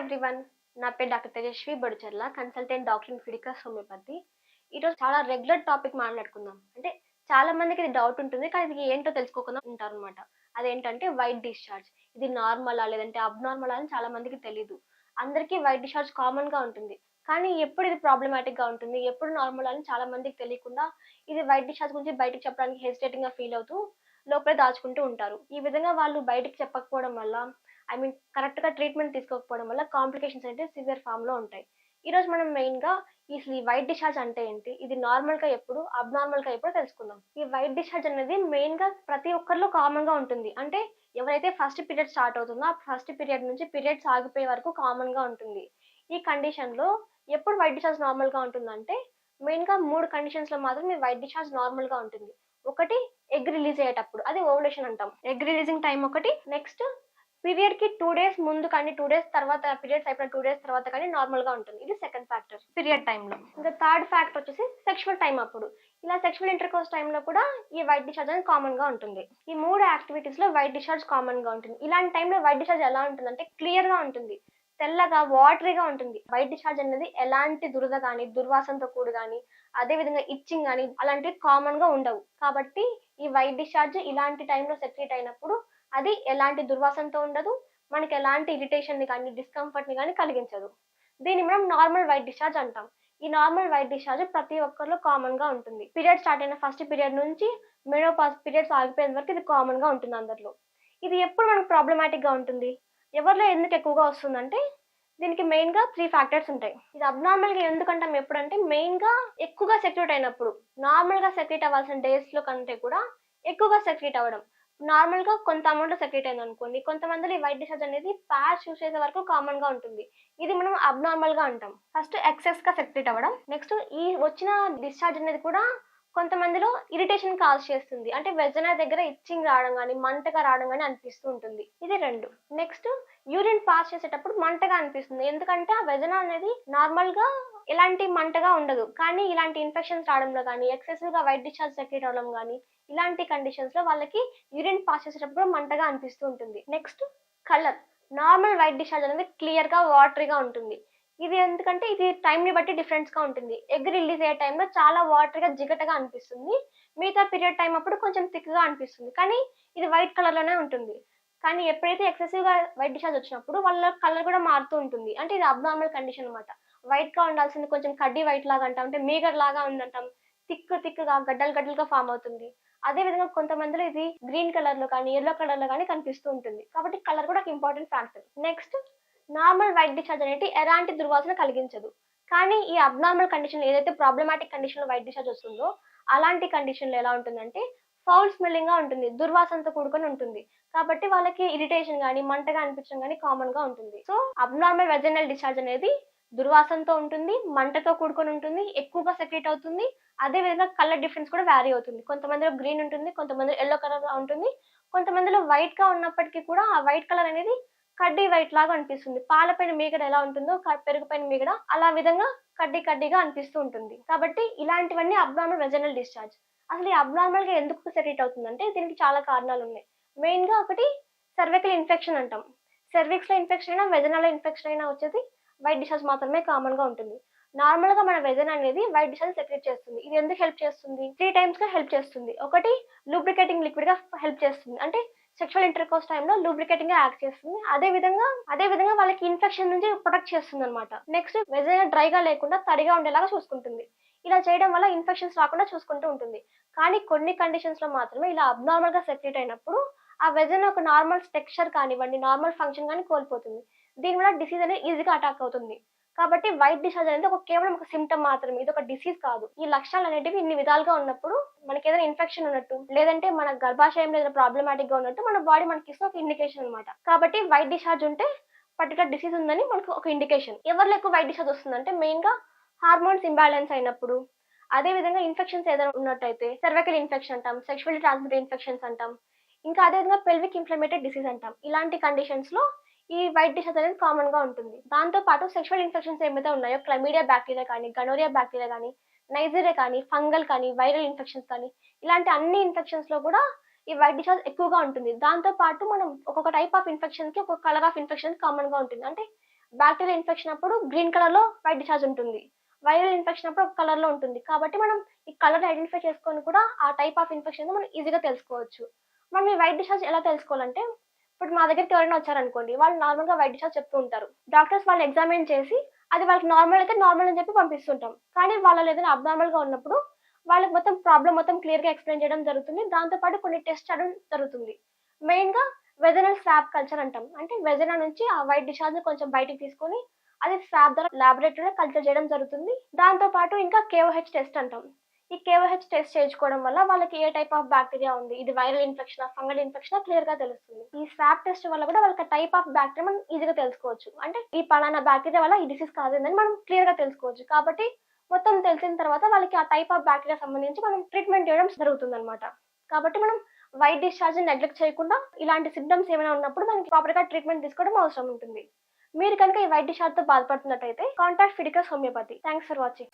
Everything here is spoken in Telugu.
ఎవ్రీవన్. నా పేరు doctor Tejaswi Boducharla, consultant doctor in Fidicus homeopathy. ఈరోజు చాలా రెగ్యులర్ టాపిక్ మాట్లాడుకుందాం. అంటే చాలా మందికి ఇది డౌట్ ఉంటుంది. కానీ ఇది ఏంటో తెలుసుకోకుండా ఉంటారనమాట. అదేంటంటే వైట్ డిశ్చార్జ్. ఇది నార్మలా లేదంటే అబ్‌నార్మలా అని చాలా మందికి తెలీదు. అందరికీ వైట్ డిశ్చార్జ్ కామన్‌గా ఉంటుంది. కానీ ఎప్పుడు ఇది ప్రాబ్లమాటిక్‌గా ఉంటుంది, ఎప్పుడు నార్మల్ అని చాలా మందికి తెలియకుండా ఇది వైట్ డిశ్చార్జ్ గురించి బయటకి చెప్పడానికి హెసిటేటింగ్‌గా ఫీల్ అవుతూ లోపలే దాచుకుంటూ ఉంటారు. ఈ విధంగా వాళ్ళు బయటికి చెప్పకపోవడం వల్ల కరెక్ట్‌గా ట్రీట్మెంట్ తీసుకోకపోవడం వల్ల కాంప్లికేషన్స్ అనేవి సివియర్ ఫార్మ్‌లో ఉంటాయి. ఈరోజు మనం మెయిన్‌గా అసలు ఈ వైట్ డిశ్చార్జ్ అంటే ఏంటి? ఇది నార్మల్‌గా ఎప్పుడు? అబ్‌నార్మల్‌గా ఎప్పుడో తెలుసుకుందాం. ఈ వైట్ డిశ్చార్జ్ అనేది మెయిన్‌గా ప్రతి ఒక్కరిలో కామన్‌గా ఉంటుంది. అంటే ఎవరైతే ఫస్ట్ పీరియడ్ స్టార్ట్ అవుతుందో, ఆ ఫస్ట్ పీరియడ్ నుంచి పీరియడ్స్ ఆగిపోయే వరకు కామన్‌గా ఉంటుంది. ఈ కండిషన్‌లో ఎప్పుడు వైట్ డిశ్చార్జ్ నార్మల్‌గా ఉంటుందంటే, మెయిన్‌గా 3 కండిషన్స్‌లో మాత్రం ఈ వైట్ డిశ్చార్జ్ నార్మల్‌గా ఉంటుంది. ఒకటి ఎగ్ రిలీజ్ అయ్యేటప్పుడు. అది ఓవులేషన్ అంటాం. ఎగ్ రిలీజింగ్ టైమ్ ఒకటి. నెక్స్ట్ పీరియడ్‌కి 2 డేస్ ముందు కానీ, 2 డేస్ తర్వాత పీరియడ్స్ అయిపోయిన 2 డేస్ తర్వాత కానీ నార్మల్‌గా ఉంటుంది. ఇది సెకండ్ ఫ్యాక్టర్ పీరియడ్ టైమ్‌లో. ఇంకా థర్డ్ ఫ్యాక్టర్ వచ్చేసి సెక్షువల్ టైమ్ అప్పుడు. ఇలా సెక్షువల్ ఇంటర్‌కోర్స్ టైమ్‌లో కూడా ఈ వైట్ డిశ్చార్జ్ అనేది కామన్‌గా ఉంటుంది. ఈ 3 యాక్టివిటీస్‌లో వైట్ డిశ్చార్జ్ కామన్‌గా ఉంటుంది. ఇలాంటి టైమ్‌లో వైట్ డిశ్చార్జ్ ఎలా ఉంటుందంటే క్లియర్‌గా ఉంటుంది. తెల్లగా వాటరీగా ఉంటుంది. వైట్ డిశ్చార్జ్ అనేది ఎలాంటి దురద గాని, దుర్వాసనతో కూడి గాని, అదే విధంగా ఇచ్చింగ్ గాని అలాంటివి కామన్‌గా ఉండవు. కాబట్టి ఈ వైట్ డిశ్చార్జ్ ఇలాంటి టైమ్‌లో సెక్రీట్ అయినప్పుడు అది ఎలాంటి దుర్వాసనతో ఉండదు. మనకి ఎలాంటి ఇరిటేషన్‌ని గాని, డిస్కంఫర్ట్‌ని గాని కలిగించదు. దీన్ని మనం నార్మల్ వైట్ డిశ్చార్జ్ అంటాం. ఈ నార్మల్ వైట్ డిశ్చార్జ్ ప్రతి ఒక్కరిలో కామన్‌గా ఉంటుంది. పీరియడ్ స్టార్ట్ అయిన ఫస్ట్ పీరియడ్ నుంచి మెనోపాజ్ పీరియడ్స్ ఆగిపోయేంత వరకు ఇది కామన్‌గా ఉంటుంది అందరిలో. ఇది ఎప్పుడు మనకు ప్రాబ్లమాటిక్‌గా ఉంటుంది? ఎవరిలో ఎందుకు ఎక్కువగా వస్తుందంటే, దీనికి మెయిన్‌గా 3 ఫ్యాక్టర్స్ ఉంటాయి. ఇది అబ్నార్మల్‌గా ఎందుకంటాం ఎప్పుడంటే, మెయిన్‌గా ఎక్కువగా సెక్రీట్ అయినప్పుడు. నార్మల్‌గా సెక్రీట్ అవ్వాల్సిన డేస్‌లో కంటే కూడా ఎక్కువగా సెక్రీట్ అవ్వడం. నార్మల్‌గా కొంత అమౌంట్‌లో సెక్రీట్ అయిందనుకోండి, కొంతమందిలో ఈ వైట్ డిశ్చార్జ్ అనేది ప్యాచ్ యూజ్ చేసే వరకు కామన్‌గా ఉంటుంది. ఇది మనం అబ్నార్మల్‌గా అంటాం. ఫస్ట్ ఎక్సెస్‌గా సెక్రీట్ అవ్వడం. నెక్స్ట్ ఈ వచ్చిన డిశ్చార్జ్ అనేది కూడా కొంతమందిలో ఇరిటేషన్ కాజ్ చేస్తుంది. అంటే వెజైనా దగ్గర ఇచ్చింగ్ రావడం గాని, మంటగా రావడం గాని అనిపిస్తూ ఉంటుంది. ఇది 2. నెక్స్ట్ యూరిన్ పాస్ చేసేటప్పుడు మంటగా అనిపిస్తుంది. ఎందుకంటే ఆ వెజైనా అనేది నార్మల్‌గా ఎలాంటి మంటగా ఉండదు. కానీ ఇలాంటి ఇన్ఫెక్షన్స్ రావడంలో గాని, ఎక్సెసివ్‌గా వైట్ డిశ్చార్జ్ సెక్రీట్ అవ్వడం గాని, ఇలాంటి కండిషన్స్‌లో వాళ్ళకి యూరిన్ పాస్ చేసేటప్పుడు కూడా మంటగా అనిపిస్తూ ఉంటుంది. Next colour. Normal white discharge అనేది క్లియర్‌గా వాటరీగా ఉంటుంది. ఇది ఎందుకంటే ఇది టైమ్‌ని బట్టి డిఫరెన్స్‌గా ఉంటుంది. ఎగ్ రిలీజ్ అయ్యే టైమ్‌లో చాలా వాటరీగా, జిగటగా అనిపిస్తుంది. మిగతా పీరియడ్ టైమ్ అప్పుడు కొంచెం థిక్‌గా అనిపిస్తుంది. కానీ ఇది వైట్ కలర్‌లోనే ఉంటుంది. కానీ ఎప్పుడైతే ఎక్సెసివ్‌గా వైట్ డిశ్చార్జ్ వచ్చినప్పుడు వాళ్ళ కలర్ కూడా మారుతూ ఉంటుంది. అంటే ఇది అబ్నార్మల్ కండిషన్ అన్నమాట. వైట్‌గా ఉండాల్సింది కొంచెం కడ్డీ వైట్ లాగా అంటాం. అంటే మీగడ లాగా ఉందంటాం. థిక్‌గా గడ్డలు గడ్డలుగా ఫార్మ్ అవుతుంది. అదే విధంగా కొంతమందిలో ఇది గ్రీన్ కలర్‌లో కానీ, యెల్లో కలర్‌లో కానీ కనిపిస్తూ ఉంటుంది. కాబట్టి కలర్ కూడా ఒక important factor. Next normal white discharge అనేది ఎలాంటి దుర్వాసన కలిగించదు. కానీ ఈ అబ్నార్మల్ కండిషన్‌లో ఏదైతే ప్రాబ్లమాటిక్ కండిషన్‌లో వైట్ డిశ్చార్జ్ వస్తుందో, అలాంటి కండిషన్‌లో ఎలా ఉంటుందంటే ఫౌల్ స్మెల్లింగ్‌గా ఉంటుంది. దుర్వాసనతో కూడుకొని ఉంటుంది. కాబట్టి వాళ్ళకి ఇరిటేషన్ గాని, మంటగా అనిపించడం గాని కామన్‌గా ఉంటుంది. సో, అబ్నార్మల్ వెజైనల్ డిశ్చార్జ్ అనేది దుర్వాసనతో ఉంటుంది, మంటతో కూడుకొని ఉంటుంది, ఎక్కువగా సెక్రీట్ అవుతుంది. అదే విధంగా కలర్ డిఫరెన్స్ కూడా వేరీ అవుతుంది. కొంతమందిలో గ్రీన్ ఉంటుంది, కొంతమందిలో యెల్లో కలర్‌గా ఉంటుంది. కొంతమందిలో వైట్‌గా ఉన్నప్పటికీ కూడా ఆ వైట్ కలర్ అనేది కడ్డీ వైట్ లాగా అనిపిస్తుంది. పాల పైన మీగడ ఎలా ఉంటుందో పెరుగు పైన మీగడ అలా విధంగా కడ్డీగా అనిపిస్తూ ఉంటుంది. కాబట్టి ఇలాంటివన్నీ అబ్నార్మల్ వెజైనల్ డిశ్చార్జ్. అసలు ఈ అబ్నార్మల్‌గా ఎందుకు సెక్రీట్ అవుతుందంటే దీనికి చాలా కారణాలున్నాయి. మెయిన్‌గా ఒకటి సర్వికల్ ఇన్ఫెక్షన్ అంటాం. సెర్విక్స్‌లో ఇన్ఫెక్షన్ అయినా, వెజైనాలో ఇన్ఫెక్షన్ అయినా వచ్చేది వైట్ డిశ్చార్జ్ మాత్రమే కామన్‌గా ఉంటుంది. నార్మల్‌గా మన వెజైనా అనేది వైట్ డిశ్చార్జ్ సెక్రీట్ చేస్తుంది. ఇది ఎందుకు హెల్ప్ చేస్తుంది? 3 టైమ్స్‌గా హెల్ప్ చేస్తుంది. ఒకటి లూబ్రికేటింగ్ లిక్విడ్‌గా హెల్ప్ చేస్తుంది. అంటే సెక్షువల్ ఇంటర్‌కోర్స్ టైమ్‌లో లూబ్రికేటింగ్‌గా యాక్ట్ చేస్తుంది. అదే విధంగా వాళ్ళకి ఇన్ఫెక్షన్ నుంచి ప్రొటెక్ట్ చేస్తుందన్నమాట. నెక్స్ట్ వెజైనా డ్రైగా లేకుండా తడిగా ఉండేలాగా చూసుకుంటుంది. ఇలా చేయడం వల్ల ఇన్ఫెక్షన్స్ రాకుండా చూసుకుంటూ ఉంటుంది. కానీ కొన్ని కండిషన్స్‌లో మాత్రమే ఇలా అబ్నార్మల్‌గా సెక్రీట్ అయినప్పుడు ఆ వెజైనా ఒక నార్మల్ టెక్స్చర్ కానివ్వండి, నార్మల్ ఫంక్షన్ గాని కోల్పోతుంది. దీనివల్ల డిసీజ్ అనేది ఈజీగా అటాక్ అవుతుంది. కాబట్టి వైట్ డిశ్చార్జ్ అనేది కేవలం ఒక సింప్టమ్ మాత్రమే. ఇదొక డిసీజ్ కాదు. ఈ లక్షణాలు అనేటివి ఇన్ని విధాలుగా ఉన్నప్పుడు మనకేదైనా ఇన్ఫెక్షన్ ఉన్నట్టు, లేదంటే మన గర్భాశయంలో ఏదైనా ప్రాబ్లమాటిక్‌గా ఉన్నట్టు మన బాడీ మనకిస్తున్న ఒక ఇండికేషన్ అన్నమాట. కాబట్టి వైట్ డిశ్చార్జ్ ఉంటే పర్టిక్యులర్ డిసీజ్ ఉందని మనకు ఒక ఇండికేషన్. ఎవరిలో ఎక్కువ వైట్ డిశ్చార్జ్ వస్తుందంటే మెయిన్‌గా హార్మోన్స్ ఇంబాలెన్స్ అయినప్పుడు, అదే విధంగా ఇన్ఫెక్షన్స్ ఏదైనా ఉన్నట్టయితే సర్వికల్ ఇన్ఫెక్షన్ అంటాం, సెక్షువల్లీ ట్రాన్స్మిటెడ్ ఇన్ఫెక్షన్స్ అంటాం. ఇంకా అదే విధంగా పెల్విక్ ఇన్‌ఫ్లమేటరీ డిసీజ్ అంటాం. ఇలాంటి కండిషన్స్‌లో ఈ వైట్ డిశ్చార్జ్ అనేది కామన్‌గా ఉంటుంది. దాంతో పాటు సెక్షువల్ ఇన్ఫెక్షన్స్ ఏమైతే ఉన్నాయో క్లమీడియా బ్యాక్టీరియా కానీ, గనోరియా బ్యాక్టీరియా కానీ, నైజీరియా కానీ, ఫంగల్ కానీ, వైరల్ ఇన్ఫెక్షన్స్ కానీ, ఇలాంటి అన్ని ఇన్ఫెక్షన్స్‌లో కూడా ఈ వైట్ డిశ్చార్జ్ ఎక్కువగా ఉంటుంది. దాంతో పాటు మనం ఒక్కొక్క టైప్ ఆఫ్ ఇన్ఫెక్షన్‌కి ఒక్కొక్క కలర్ ఆఫ్ ఇన్ఫెక్షన్ కామన్‌గా ఉంటుంది. అంటే బ్యాక్టీరియల్ ఇన్ఫెక్షన్ అప్పుడు గ్రీన్ కలర్లో వైట్ డిశ్చార్జ్ ఉంటుంది. వైరల్ ఇన్ఫెక్షన్ అప్పుడు ఒక కలర్లో ఉంటుంది. కాబట్టి మనం ఈ కలర్ ఐడెంటిఫై చేసుకొని కూడా ఆ టైప్ ఆఫ్ ఇన్ఫెక్షన్ మనం ఈజీగా తెలుసుకోవచ్చు. మనం ఈ వైట్ డిశ్చార్జ్ ఎలా తెలుసుకోవాలంటే, ఇప్పుడు మా దగ్గరికి ఎవరైనా వచ్చారనుకోండి, వాళ్ళు నార్మల్‌గా వైట్ డిశ్చార్జ్ చెప్తూ ఉంటారు. డాక్టర్స్ వాళ్ళని ఎగ్జామిన్ చేసి అది వాళ్ళకి నార్మల్ అయితే నార్మల్ అని చెప్పి పంపిస్తుంటాం. కానీ వాళ్ళలో ఏదైనా అబ్నార్మల్‌గా ఉన్నప్పుడు వాళ్ళకి మొత్తం ప్రాబ్లమ్ మొత్తం క్లియర్‌గా ఎక్స్‌ప్లెయిన్ చేయడం జరుగుతుంది. దాంతో పాటు కొన్ని టెస్ట్ చేయడం జరుగుతుంది. మెయిన్‌గా వెజనల్ స్వాబ్ కల్చర్ అంటాం. అంటే వెజైనా నుంచి ఆ వైట్ డిశ్చార్జ్‌ని కొంచెం బయటికి తీసుకొని అది స్వాబ్ ద్వారా లాబొరేటరీలో కల్చర్ చేయడం జరుగుతుంది. దాంతో పాటు ఇంకా కేఓహెచ్ టెస్ట్ అంటాం. ఈ కేఓహెచ్ టెస్ట్ చేయించుకోవడం వల్ల వాళ్ళకి ఏ టైప్ ఆఫ్ బ్యాక్టీరియా ఉంది, ఇది వైరల్ ఇన్ఫెక్షనా, ఫంగల్ ఇన్ఫెక్షనా క్లియర్‌గా తెలుస్తుంది. ఈ స్వాబ్ టెస్ట్ వల్ల కూడా వాళ్ళకి టైప్ ఆఫ్ బ్యాక్టీరియా మనం ఈజీగా తెలుసుకోవచ్చు. అంటే ఈ పలానా బ్యాక్టీరియా వల్ల ఈ డిసీజ్ కాదని మనం క్లియర్‌గా తెలుసుకోవచ్చు. కాబట్టి మొత్తం తెలిసిన తర్వాత వాళ్ళకి ఆ టైప్ ఆఫ్ బ్యాక్టీరియా సంబంధించి మనం ట్రీట్మెంట్ చేయడం జరుగుతుందనమాట. కాబట్టి మనం వైట్ డిశ్చార్జ్‌ని నెగ్లెక్ట్ చేయకుండా ఇలాంటి సింప్టమ్స్ ఏమైనా ఉన్నప్పుడు దానికి ప్రాపర్‌గా ట్రీట్మెంట్ తీసుకోవడం అవసరం ఉంటుంది. మీరు కనుక ఈ వైట్ డిశ్చార్జ్‌తో బాధపడుతున్నట్టయితే contact Fidicus homeopathy. Thanks for watching.